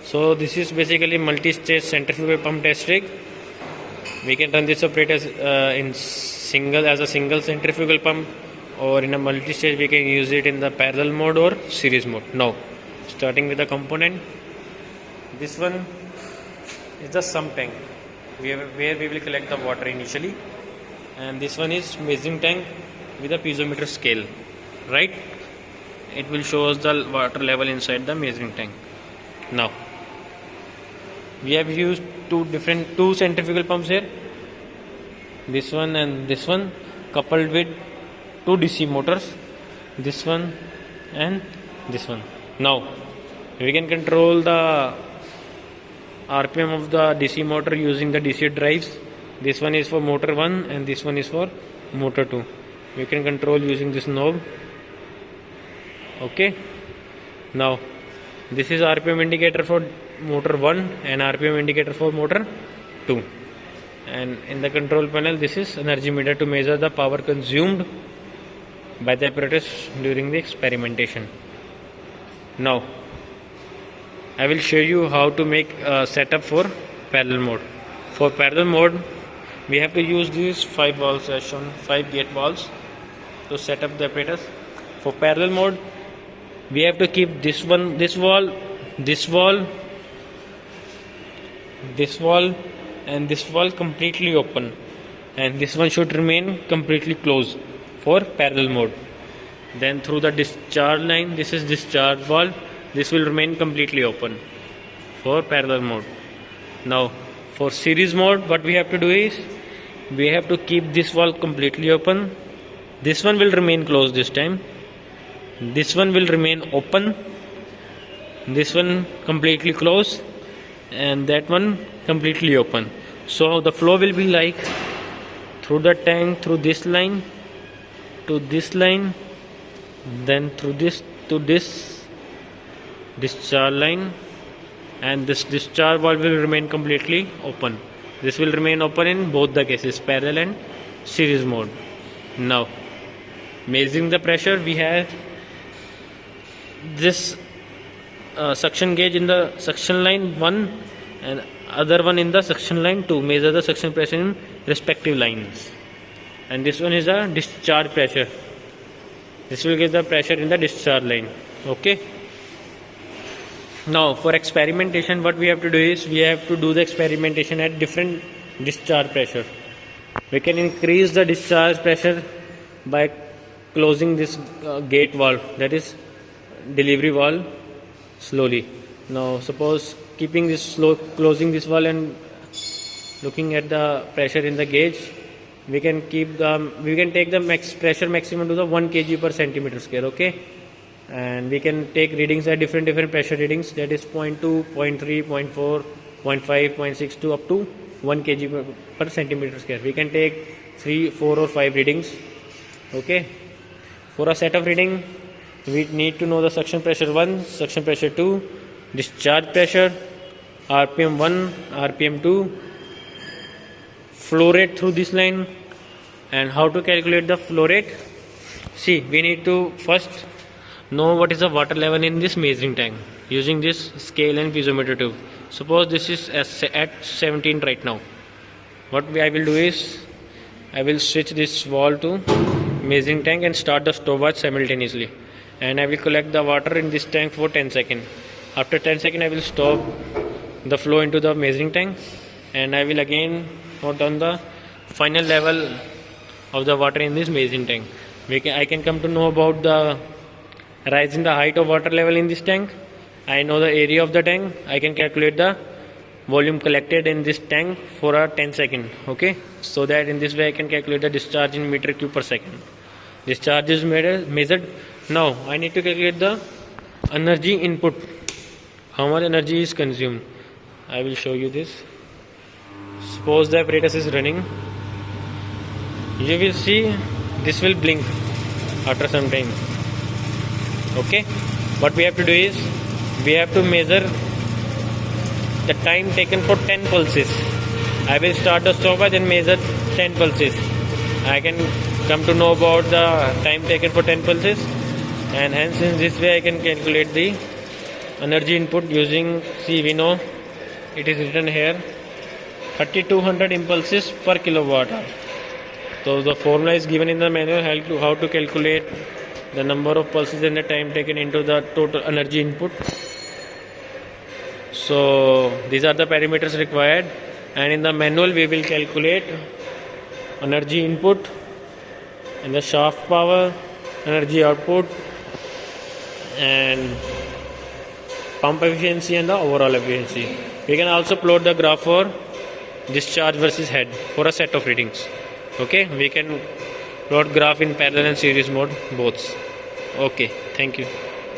So this is basically multi-stage centrifugal pump test rig. We can run this apparatus in as a single centrifugal pump, or in a multi-stage we can use it in the parallel mode or series mode. Now, starting with the component, this one is the sump tank where we will collect the water initially, and this one is measuring tank with a piezometer scale, right? It will show us the water level inside the measuring tank. Now, we have used two centrifugal pumps here, this one and this one, coupled with two DC motors, this one and this one. Now we can control the RPM of the DC motor using the DC drives. This one is for motor 1 and this one is for motor 2. We can control using this knob. Okay, now this is RPM indicator for motor 1 and RPM indicator for motor 2, and in the control panel this is energy meter to measure the power consumed by the apparatus during the experimentation. Now I will show you how to make a setup for parallel mode. For parallel mode we have to use these 5 valves as shown, 5 gate valves to set up the apparatus. For parallel mode we have to keep this wall and this wall completely open, and this one should remain completely closed for parallel mode. Then through the discharge line, this is discharge valve, this will remain completely open for parallel mode. Now for series mode, what we have to do is we have to keep this valve completely open. This one will remain closed this time, this one will remain open, this one completely closed, and that one completely open. So the flow will be like through the tank, through this line to this line, then through this to this discharge line, and this discharge valve will remain completely open. This will remain open in both the cases, parallel and series mode. Now measuring the pressure, we have this suction gauge in the suction line 1 and other one in the suction line 2, measure the suction pressure in respective lines, and this one is a discharge pressure. This will give the pressure in the discharge line. Okay, now for experimentation what we have to do is we have to do the experimentation at different discharge pressure. We can increase the discharge pressure by closing this gate valve, that is delivery valve, slowly. Now suppose keeping this closing this valve and looking at the pressure in the gauge, we can take the pressure maximum to the 1 kg per centimeter square. Okay, and we can take readings at different pressure readings, that is 0.2, 0.3, 0.4, 0.5, 0.62 up to 1 kg per centimeter square. We can take 3, 4 or 5 readings. Okay, for a set of reading we need to know the suction pressure 1, suction pressure 2, discharge pressure, RPM 1, RPM 2, flow rate through this line. And how to calculate the flow rate? See, we need to first know what is the water level in this measuring tank using this scale and piezometer tube. Suppose this is at 17 right now. What I will do is I will switch this valve to measuring tank and start the stopwatch simultaneously, and I will collect the water in this tank for 10 seconds. After 10 seconds I will stop the flow into the measuring tank, and I will again note down the final level of the water in this measuring tank. I can come to know about the rise in the height of water level in this tank. I know the area of the tank. I can calculate the volume collected in this tank for a 10 second. Okay, so that in this way I can calculate the discharge in meter cube per second. Discharge is measured. Now I need to calculate the energy input, how much energy is consumed. I will show you this. Suppose the apparatus is running, you will see this will blink after some time. Okay, what we have to do is we have to measure the time taken for 10 pulses. I will start the stopwatch and measure 10 pulses. I can come to know about the time taken for 10 pulses, and hence in this way I can calculate the energy input using, see, we know it is written here 3200 impulses per kilowatt hour. So the formula is given in the manual how to calculate the number of pulses and the time taken into the total energy input. So these are the parameters required, and in the manual we will calculate energy input and the shaft power, energy output, and pump efficiency and the overall efficiency. We can also plot the graph for discharge versus head for a set of readings. Okay, we can plot graph in parallel and series mode both. Okay, thank you.